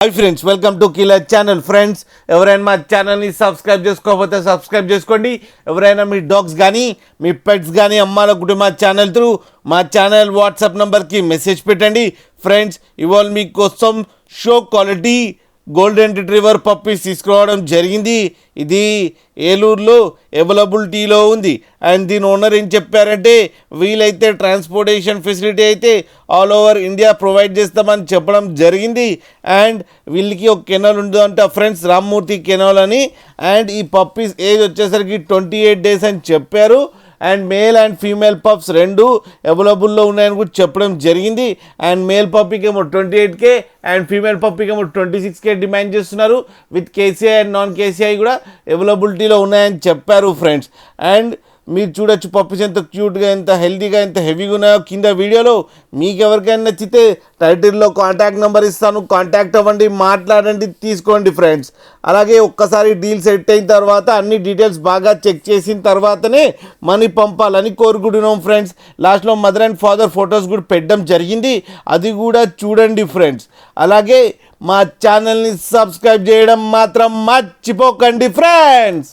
Hi friends, welcome to killer channel. Friends, ఎవరైనా మా ఛానల్ని సబ్స్క్రైబ్ చేసుకోకపోతే సబ్స్క్రైబ్ చేసుకోండి. ఎవరైనా మీ డాగ్స్ కానీ మీ పెట్స్ కానీ అమ్మాలనుకుంటే మా ఛానల్ త్రూ మా ఛానల్ వాట్సాప్ నెంబర్కి మెసేజ్ పెట్టండి. ఫ్రెండ్స్, ఇవాళ మీకోసం show quality golden retriever puppies తీసుకురావడం జరిగింది. ఇది ఏలూరులో అవైలబిలిటీలో ఉంది. అండ్ దీని ఓనర్ ఏం చెప్పారంటే, వీలైతే ట్రాన్స్పోర్టేషన్ ఫెసిలిటీ అయితే ఆల్ ఓవర్ ఇండియా ప్రొవైడ్ చేస్తామని చెప్పడం జరిగింది. అండ్ వీళ్ళకి ఒక కెనాల్ ఉంటుందంట ఫ్రెండ్స్, రామ్మూర్తి కెనాల్ అని. అండ్ ఈ పప్పీస్ ఏజ్ వచ్చేసరికి 28 days అని చెప్పారు. And male and female pups రెండు అవైలబుల్లో ఉన్నాయని కూడా చెప్పడం జరిగింది. అండ్ మేల్ పప్పీకి ఏమో 28K అండ్ ఫీమేల్ పప్పీకి ఏమో 26K డిమాండ్ చేస్తున్నారు. With KCI and non KCI కూడా అవైలబిలిటీలో ఉన్నాయని చెప్పారు ఫ్రెండ్స్. అండ్ మీరు చూడొచ్చు పప్పీస్ ఎంత క్యూట్గా, ఎంత హెల్తీగా, ఎంత హెవీగా ఉన్నాయో కింద వీడియోలో. మీకు ఎవరికైనా నచ్చితే టైటిల్లో కాంటాక్ట్ నెంబర్ ఇస్తాను, కాంటాక్ట్ అవ్వండి, మాట్లాడండి, తీసుకోండి ఫ్రెండ్స్. అలాగే ఒక్కసారి డీల్ సెట్ అయిన తర్వాత అన్ని డీటెయిల్స్ బాగా చెక్ చేసిన తర్వాతనే మనీ పంపాలని కోరుకుంటున్నాం ఫ్రెండ్స్. లాస్ట్లో మదర్ అండ్ ఫాదర్ ఫొటోస్ కూడా పెట్టడం జరిగింది, అది కూడా చూడండి ఫ్రెండ్స్. అలాగే మా ఛానల్ని సబ్స్క్రైబ్ చేయడం మాత్రం మర్చిపోకండి ఫ్రెండ్స్.